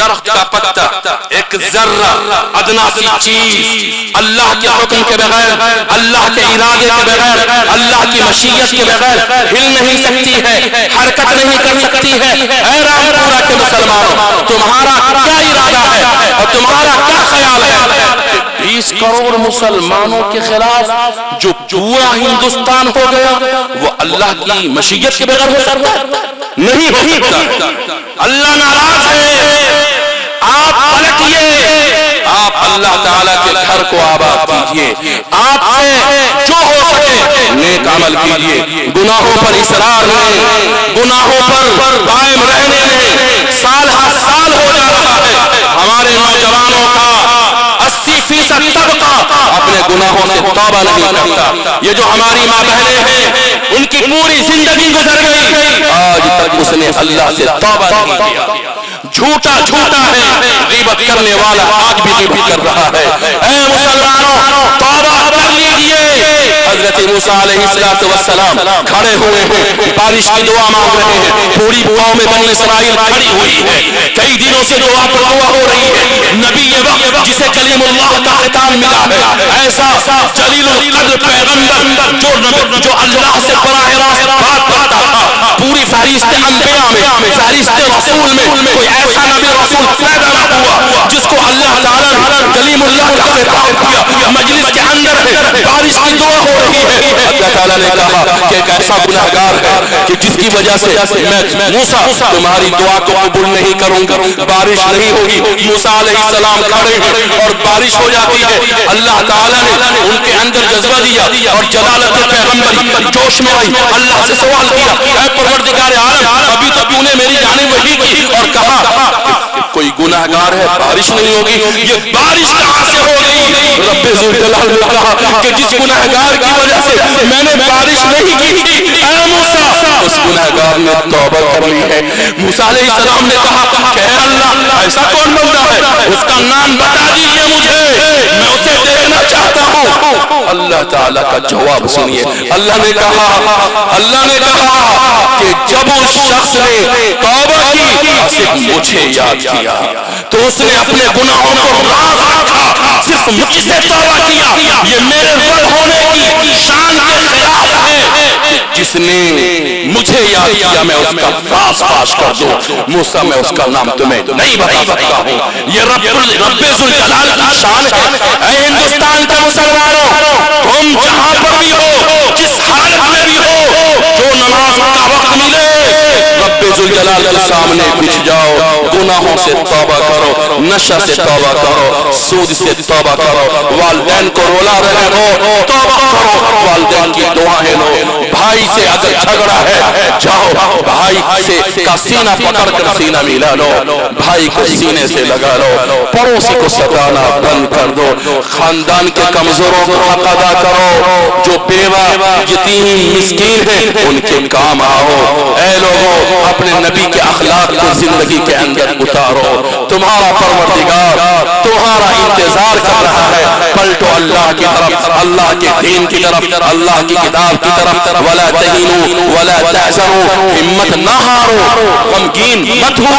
درخت کا پتا، ایک ذرہ ادنا سی چیز اللہ کے حکم کے بغیر، اللہ کے ارادے کے بغیر، اللہ کی مشیت کے بغیر ہل نہیں سکتی ہے، حرکت نہیں کر سکتی ہے۔ اے رامپورہ کے مسلمانوں، تمہارا کیا ارادہ ہے اور تمہارا کیا خیال ہے؟ 20 کروڑ مسلمانوں کے خلاف جو پورا ہندوستان ہو گیا وہ اللہ کی مشیت کے بغیر ہو سکتا ہے؟ نہیں ہو سکتا۔ اللہ ناراض ہے۔ آپ پلٹیے، آپ اللہ تعالیٰ کے گھر کو آباد کیجئے، آپ سے جو ہو سکے نیک عمل کیجئے، گناہوں پر اصرار نہیں، گناہوں پر قائم رہنے میں سال ہر سال ہو جا رہا ہے۔ ہمارے نوجوانوں کا 80% طبقہ اپنے گناہوں سے توبہ نہیں کرتا۔ یہ جو ہماری ماں بہنیں ہیں ان کی پوری زندگی گزر گئی، آج تک اس نے اللہ سے توبہ نہیں کیا۔ جھوٹا جھوٹا ہے، غیبت کرنے والا آج بھی غیبت کر رہا ہے۔ اے مسلمانوں، توبہ کر لیجئے۔ حضرت موسیٰ علیہ السلام کھڑے ہوئے ہیں، بارش کی دعا مانگ رہے ہیں، پوری قوم بنی اسرائیل کھڑی ہوئی ہے، کئی دنوں سے دعا پر دعا ہو رہی ہے۔ نبی وقت جسے کلیم اللہ کا خطاب ملا ہے، ایسا جلیل القدر پیغمبر جو اللہ سے براہ راست بات کرتا تھا، پوری فہرست انبیاء میں، فہرست رسول میں کوئی ایسا نبی رسول پیدا نہ ہوا جس کو اللہ تعالیٰ نے کلیم اللہ کا خطاب کیا۔ مجلس کے اندر ہے، بارش کی دعا ہو رہی ہے، اللہ تعالیٰ نے کہا کہ ایک ایسا گناہگار ہے کہ جس کی وجہ سے میں موسیٰ تمہاری دعا کو قبول نہیں کروں گا، بارش نہیں ہوگی۔ موسیٰ علیہ السلام کھڑے ہیں اور بارش ہو جاتی ہے۔ اللہ تعالیٰ نے ان کے اندر جذبہ دیا اور جلالت پیغمبری جوش میں آئی، اللہ سے سوال کیا، اے پروردگار عالم، ابھی تو تو نے میری جانب وحی کی اور کہا کوئی گناہگار ہے بارش نہیں ہوگی، یہ بارش کہاں سے ہو گئی؟ رب ذوالجلال نے کہا کہ جس گناہگار کی وجہ سے میں نے بارش نہیں کی، اے موسیٰ اس گناہگار نے توبہ کر لی ہے۔ موسیٰ علیہ السلام نے کہا کہ اے اللہ، ایسا کون بندہ ہے؟ اس کا نام بتا دیجئے مجھے، میں اسے دیکھنا چاہتا ہوں۔ اللہ تعالیٰ کا جواب سنیے، اللہ نے کہا کہ جب اس شخص نے توبہ کی صرف مجھے یاد کیا تو اس نے اپنے گناہوں کو راز رکھا، صرف مجھ سے توبہ کیا۔ یہ میرے رب ہونے کی شان کے خلاف ہے، جس نے مجھے یاد کیا میں اس کا راز فاش کر دوں۔ موسیٰ میں اس کا نام تمہیں نہیں بتا سکتا ہوں، یہ رب ذوالجلال کی شان ہے۔ اے ہندوستان کے مسلمانوں، تم جہاں پر بھی ہو، جس حالت میں بھی ہو، جو نماز کا وقت ملے رب ذوالجلال کے سامنے بچھ جاؤ، گناہوں سے توبہ کرو، نشہ سے توبہ کرو، سود سے توبہ کرو، والدین کو رولا رہے ہو توبہ کرو، والدین کی دعائیں لو۔ بھائی سے اگر جھگڑا ہے جاؤ بھائی سے کا سینہ پکڑ کر سینہ ملا لو، بھائی کو سینے سے لگا لو، پڑوسی کو ستانا بند کر دو، خاندان کے کمزوروں کو حق ادا کرو، جو بیوہ یتیم مسکین ہیں ان کے کام آؤ۔ اے لوگوں، اپنے نبی کے اخلاق کو زندگی کے اندر اتارو، تمہارا پروردگار تمہارا انتظار کر رہا ہے۔ پلٹو اللہ کی طرف، اللہ کے دین کی طرف، اللہ کی کتاب کی طرف۔ ولا تہینوا ولا تحزنوا، ہمت نہ ہارو، غمگین مت ہو،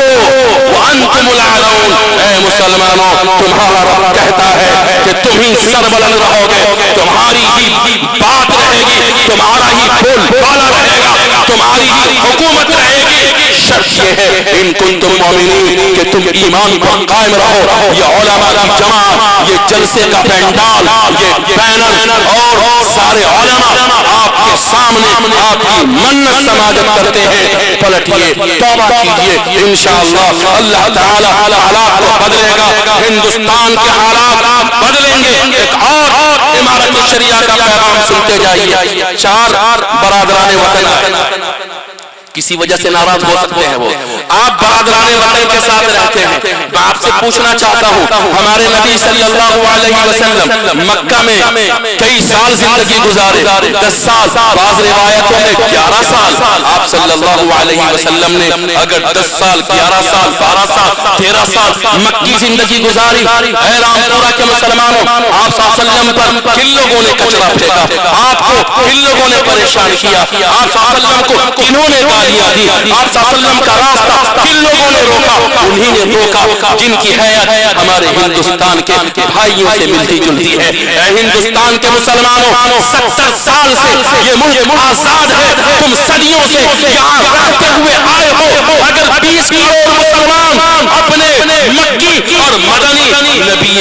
وانتم الاعلون۔ اے مسلمانوں، تمہارا رب کہتا ہے کہ تم ہی سربلند رہو گے، تمہاری ہی بات رہے گی، تمہارا ہی بول بالا رہے گا، تمہاری ہی حکومت رہے گی۔ شرط یہ ہے ان کنتم مومنین کہ تم ایمان پر قائم رہو۔ یہ علماء کی جماعت، یہ جلسے کا پینڈال، یہ بینر اور سارے علماء آپ کے سامنے آپ کی منت سماجت کرتے ہیں۔ پلٹیے، توبہ کیجئے، انشاءاللہ اللہ تعالیٰ حالات کو بدلے گا، ہندوستان کے حالات بدلیں گے۔ ایک اور امارت شریعہ کا پیغام سنتے جائیے۔ 4 برادران وطن کسی وجہ سے ناراض ہو سکتے ہیں، وہ آپ برادران وطن کے ساتھ رہتے ہیں۔ میں آپ سے پوچھنا چاہتا ہوں، ہمارے نبی صلی اللہ علیہ وسلم مکہ میں کئی سال زندگی گزارے، 10 سال، بعض روایتوں میں 11 سال۔ آپ صلی اللہ علیہ وسلم نے اگر 10 سال، 11 سال، 12 سال، 13 سال مکی زندگی گزاری، اے رامپورہ کے مسلمانوں، آپ صلی اللہ علیہ وسلم پر کن لوگوں نے کچرا پھینکا، آپ کو کن لوگوں نے پریشان کیا، آپ صلی اللہ علیہ وسلم کو کنہوں نے گالیاں دی، آپ صلی اللہ علیہ وسلم کا راستہ کن لوگوں نے روکا؟ انہی نے روکا جن کی حیات ہمارے ہندوستان کے بھائیوں سے ملتی جلتی ہے۔ اے ہندوستان کے مسلمانوں، 70 سال سے یہ ملک آزاد ہے، تم صدیوں سے یہاں رہتے ہوئے آئے ہو۔ اگر 20 کروڑ مسلمان اپنے مکی اور مدنی نبی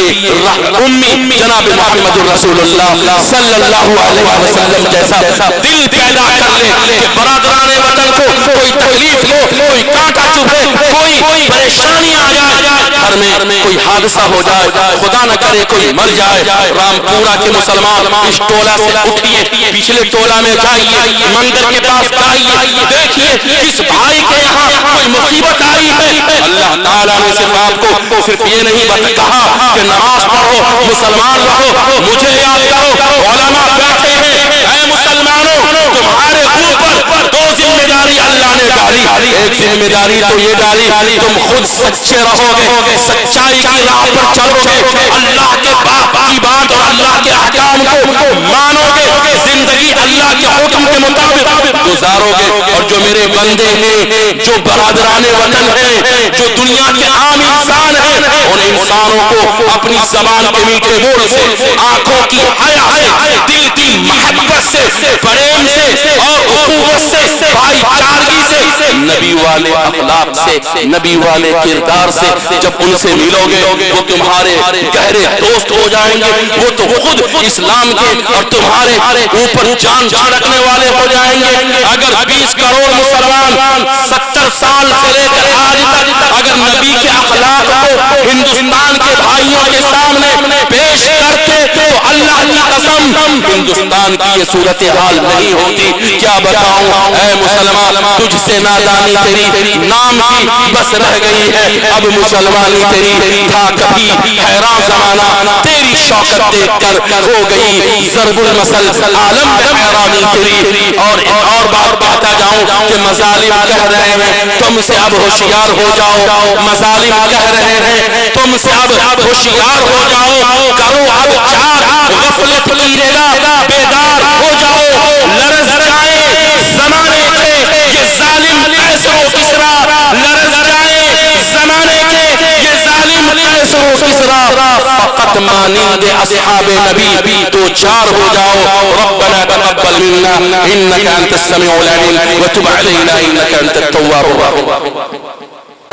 امی جناب محمد رسول اللہ صلی اللہ علیہ وسلم جیسا دل پیدا کر لے کہ برادران وطن کو کوئی تکلیف ہو، کوئی کانٹا چبھے، کوئی پریشانی آ جائے، گھر میں کوئی حادثہ ہو جائے، خدا نہ کرے کوئی مر جائے، رامپورہ کے مسلمان اس ٹولہ سے اٹھیے، پچھلے ٹولہ میں جائیے، مندر کے پاس جائیے، دیکھیے کس بھائی کے یہاں کوئی مصیبت آئی ہے۔ اللہ تعالیٰ نے صرف آپ کو صرف یہ نہیں کہا کہ نماز پڑھو، مسلمان رہو، مجھے یاد کرو، علماء بیٹھے ہیں، اے مسلمانوں تمہارے اوپر 2 ذمہ داری اللہ نے ڈالی۔ ایک ذمہ داری تو یہ ڈالی تم خود سچے رہو گے، سچائی کی راہ پر چلو گے، اللہ کے باپ کی بات اور اللہ کے احکام کو مانو گے، زندگی اللہ کے حکم کے مطابق گزارو گے۔ اور جو میرے بندے ہیں، جو برادران وطن ہیں، جو دنیا کے عام انسان ہیں، ان انسانوں کو اپنی زبان کے میٹھے بول سے، آنکھوں کی حیا سے، دل کی محبت سے، پریم سے اور اخوت سے، بھائی چارگی سے، نبی والے اخلاق سے، نبی والے کردار سے جب ان سے ملو گے وہ تمہارے گہرے دوست ہو جائیں گے، وہ تو خود اسلام کے اور تمہارے اوپر جان چھڑکنے والے ہو جائیں گے۔ اگر 20 کروڑ مسلمان 70 سال سے لے کر آج تک اگر نبی کے اخلاق کو ہندوستان کے بھائیوں کے سامنے پیش کرتے تو اللہ کی قسم ہندوستان کی یہ صورتحال نہیں ہوتی۔ کیا بتاؤں اے مسلمان، تجھ سے نادانی تیری نام کی بس رہ گئی ہے، اب مسلمانی تیری تھا کبھی حیران زمانہ، تیری شوکت دیکھ کر ہو گئی ضرب المثل عالم میں حیرانی تیری۔ اور بات کہتا جاؤں کہ مظالم کہہ رہے ہیں تم سے اب ہوشیار ہو جاؤ، مظالم کہہ رہے ہیں تم سے اب ہوشیار ہو جاؤ، کرو اب چاک غفلت کی نگاہ، بیدار ہو جاؤ، لرز جائے زمانے کے یہ ظالم قیصر و کسریٰ، لرز جائے زمانے کے یہ ظالم قیصر و کسریٰ، فقط مانند اصحاب نبی تو چار ہو جاؤ۔ ربنا تقبل منا انك انت السميع العليم وتب علينا انك انت التواب الرحيم۔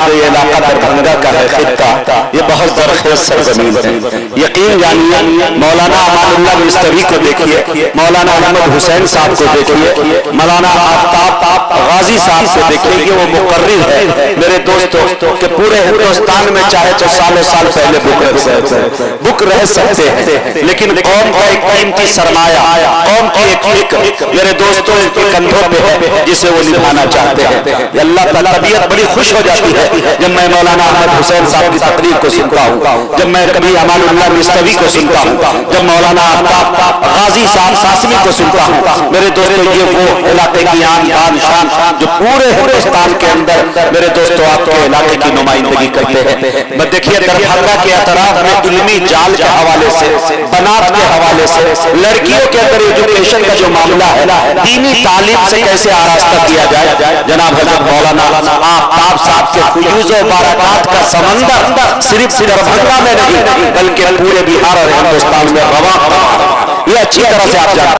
یہ علاقہ دربھنگہ کا ہے، خطہ یہ بہت زرخیز سرزمین ہے۔ یقین جانیے مولانا امان اللہ مستوی کو دیکھیے، مولانا احمد حسین صاحب کو دیکھیے، مولانا آفتاب غازی صاحب کو دیکھیے کہ وہ مقرر ہے میرے دوستوں کہ پورے ہندوستان میں چاہے تو سالوں سال پہلے بک رہ سکتے ہیں، لیکن قوم کا ایک قیمتی سرمایہ، قوم کی ایک فکر میرے دوستوں ان کے کندھوں پہ ہے جسے وہ نبھانا چاہتے ہیں۔ اللہ تعالیٰ طبیعت بڑی خوش ہو جاتی ہے جب میں مولانا احمد حسین صاحب کی تقریر کو سنتا ہوں، جب میں کبھی امان اللہ مستوی کو سنتا ہوں، جب مولانا آفتاب غازی صاحب قاسمی کو سنتا ہوں۔ میرے دوستو یہ وہ علاقے کی آن بان شان جو پورے ہندوستان کے اندر میرے دوستو آپ کے علاقے کی نمائندگی کرتے ہیں۔ میں دیکھیے دربھنگہ کے اطراف میں علمی جال کے حوالے سے، بنات کے حوالے سے، لڑکیوں کے اندر ایجوکیشن کا جو معاملہ ہے، دینی تعلیم سے کیسے آراستہ کیا جائے، جناب حضرت مولانا آفتاب صاحب کے فیوز و برکات کا سمندر صرف دربھنگہ میں نہیں بلکہ پورے بہار اور ہندوستان میں رواں، یہ اچھی طرح سے آپ جانتے ہیں۔